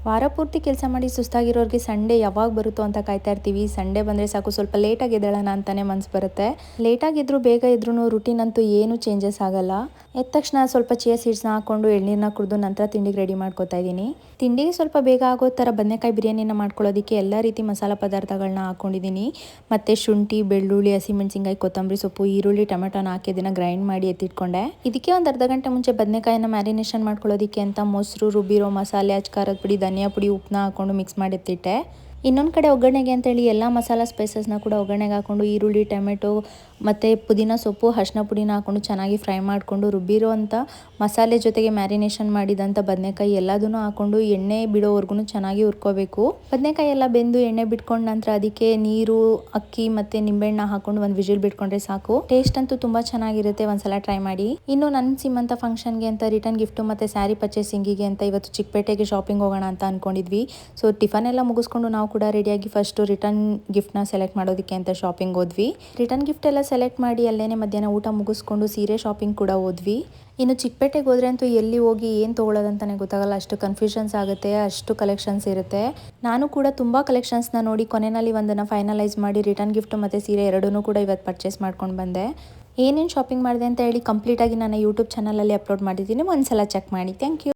ವಾರ ಪೂರ್ತಿ ಕೆಲಸ ಮಾಡಿ ಸುಸ್ತಾಗಿರೋರಿಗೆ ಸಂಡೇ ಯಾವಾಗ ಬರುತ್ತೋ ಅಂತ ಕಾಯ್ತಾ ಇರ್ತೀವಿ. ಸಂಡೇ ಬಂದರೆ ಸಾಕು ಸ್ವಲ್ಪ ಲೇಟಾಗಿ ಎದ್ದೇಳೋಣ ಅಂತಲೇ ಮನಸ್ಸು ಬರುತ್ತೆ. ಲೇಟಾಗಿದ್ದರೂ ಬೇಗ ಇದ್ರೂ ರುಟೀನ್ ಅಂತೂ ಏನೂ ಚೇಂಜಸ್ ಆಗಲ್ಲ. ಎದ್ದ ತಕ್ಷಣ ಸ್ವಲ್ಪ ಚಿಯಾ ಸೀಡ್ಸ್ನ ಹಾಕ್ಕೊಂಡು ಎಳ್ನೀರನ್ನ ಕುಡಿದು ನಂತರ ತಿಂಡಿಗೆ ರೆಡಿ ಮಾಡ್ಕೊತಾ ಇದ್ದೀನಿ. ತಿಂಡಿಗೆ ಸ್ವಲ್ಪ ಬೇಗ ಆಗೋ ಥರ ಬದನೆಕಾಯಿ ಬಿರಿಯಾನಿನ ಮಾಡ್ಕೊಳ್ಳೋದಕ್ಕೆ ಎಲ್ಲ ರೀತಿ ಮಸಾಲ ಪದಾರ್ಥಗಳನ್ನ ಹಾಕ್ಕೊಂಡಿದ್ದೀನಿ. ಮತ್ತು ಶುಂಠಿ, ಬೆಳ್ಳುಳ್ಳಿ, ಹಸಿಮೆಣಸಿನ್ಕಾಯಿ, ಕೊತ್ತಂಬರಿ ಸೊಪ್ಪು, ಈರುಳ್ಳಿ, ಟೊಮೆಟೊನ ಹಾಕಿ ಅದನ್ನು ಗ್ರೈಂಡ್ ಮಾಡಿ ಎತ್ತಿಟ್ಕೊಂಡೆ. ಇದಕ್ಕೆ ಒಂದು ಅರ್ಧ ಗಂಟೆ ಮುಂಚೆ ಬದನೆಕಾಯಿನ ಮ್ಯಾರಿನೇಷನ್ ಮಾಡ್ಕೊಳ್ಳೋದಕ್ಕೆ ಅಂತ ಮೊಸರು, ರುಬ್ಬಿರೋ ಮಸಾಲೆ, ಖಾರದ ಪುಡಿ, ಧನಿಯಾ ಪುಡಿ, ಉಪ್ಪನ್ನ ಹಾಕ್ಕೊಂಡು ಮಿಕ್ಸ್ ಮಾಡಿ ಎತ್ತಿಟ್ಟೆ. ಇನ್ನೊಂದು ಕಡೆ ಒಗ್ಗರಣೆಗೆ ಅಂತೇಳಿ ಎಲ್ಲ ಮಸಾಲ ಸ್ಪೈಸಸ್ನ ಕೂಡ ಒಗ್ಗರಣೆಗೆ ಹಾಕ್ಕೊಂಡು ಈರುಳ್ಳಿ, ಟೊಮೆಟೊ ಮತ್ತು ಪುದೀನ ಸೊಪ್ಪು, ಅರಿಶಿನ ಪುಡಿನ ಹಾಕ್ಕೊಂಡು ಚೆನ್ನಾಗಿ ಫ್ರೈ ಮಾಡಿಕೊಂಡು ರುಬ್ಬಿರೋ ಅಂಥ ಮಸಾಲೆ ಜೊತೆಗೆ ಮ್ಯಾರಿನೇಷನ್ ಮಾಡಿದಂಥ ಬದನೆಕಾಯಿ ಎಲ್ಲದನ್ನು ಹಾಕ್ಕೊಂಡು ಎಣ್ಣೆ ಬಿಡೋವರೆಗೂ ಚೆನ್ನಾಗಿ ಹುರ್ಕೋಬೇಕು. ಬದನೆಕಾಯಿ ಎಲ್ಲ ಬೆಂದು ಎಣ್ಣೆ ಬಿಟ್ಕೊಂಡು ನಂತರ ಅದಕ್ಕೆ ನೀರು, ಅಕ್ಕಿ ಮತ್ತು ನಿಂಬೆಹಣ್ಣ ಹಾಕ್ಕೊಂಡು ಒಂದು ವಿಜಿಲ್ ಬಿಟ್ಕೊಂಡ್ರೆ ಸಾಕು. ಟೇಸ್ಟ್ ಅಂತೂ ತುಂಬ ಚೆನ್ನಾಗಿರುತ್ತೆ, ಒಂದ್ಸಲ ಟ್ರೈ ಮಾಡಿ. ಇನ್ನು ನನ್ನ ಸೀಮಂತ ಫಂಕ್ಷನ್ಗೆ ಅಂತ ರಿಟರ್ನ್ ಗಿಫ್ಟು ಮತ್ತು ಸ್ಯಾರಿ ಪರ್ಚೇಸಿಂಗಿಗೆ ಅಂತ ಇವತ್ತು ಚಿಕ್ಕಪೇಟೆಗೆ ಶಾಪಿಂಗ್ ಹೋಗೋಣ ಅಂತ ಅಂದ್ಕೊಂಡಿದ್ವಿ. ಸೊ ಟಿಫನ್ ಎಲ್ಲ ಮುಗಿಸ್ಕೊಂಡು ನಾವು ಕೂಡ ರೆಡಿಯಾಗಿ ಫಸ್ಟು ರಿಟರ್ನ್ ಗಿಫ್ಟ್ನ ಸೆಲೆಕ್ಟ್ ಮಾಡೋದಕ್ಕೆ ಅಂತ ಶಾಪಿಂಗ್ ಹೋದ್ವಿ. ರಿಟರ್ನ್ ಗಿಫ್ಟ್ ಎಲ್ಲ ಸೆಲೆಕ್ಟ್ ಮಾಡಿ ಅಲ್ಲೇನೆ ಮಧ್ಯಾಹ್ನ ಊಟ ಮುಗಿಸ್ಕೊಂಡು ಸೀರೆ ಶಾಪಿಂಗ್ ಕೂಡ ಹೋದ್ವಿ. ಇನ್ನು ಚಿಕ್ಕಪೇಟೆಗೆ ಹೋದ್ರೆ ಅಂತೂ ಎಲ್ಲಿ ಹೋಗಿ ಏನು ತೊಗೊಳ್ಳೋದಂತಲೇ ಗೊತ್ತಾಗಲ್ಲ, ಅಷ್ಟು ಕನ್ಫ್ಯೂಷನ್ಸ್ ಆಗುತ್ತೆ, ಅಷ್ಟು ಕಲೆಕ್ಷನ್ಸ್ ಇರುತ್ತೆ. ನಾನು ಕೂಡ ತುಂಬ ಕಲೆಕ್ಷನ್ಸ್ನ ನೋಡಿ ಕೊನೆಯಲ್ಲಿ ಒಂದನ್ನು ಫೈನಲೈಸ್ ಮಾಡಿ ರಿಟರ್ನ್ ಗಿಫ್ಟು ಮತ್ತು ಸೀರೆ ಎರಡನ್ನೂ ಕೂಡ ಇವತ್ತು ಪರ್ಚೇಸ್ ಮಾಡ್ಕೊಂಡು ಬಂದೆ. ಏನೇನು ಶಾಪಿಂಗ್ ಮಾಡಿದೆ ಅಂತ ಹೇಳಿ ಕಂಪ್ಲೀಟಾಗಿ ನನ್ನ ಯೂಟ್ಯೂಬ್ ಚಾನಲಲ್ಲಿ ಅಪ್ಲೋಡ್ ಮಾಡಿದ್ದೀನಿ, ಒಂದ್ಸಲ ಚೆಕ್ ಮಾಡಿ. Thank you.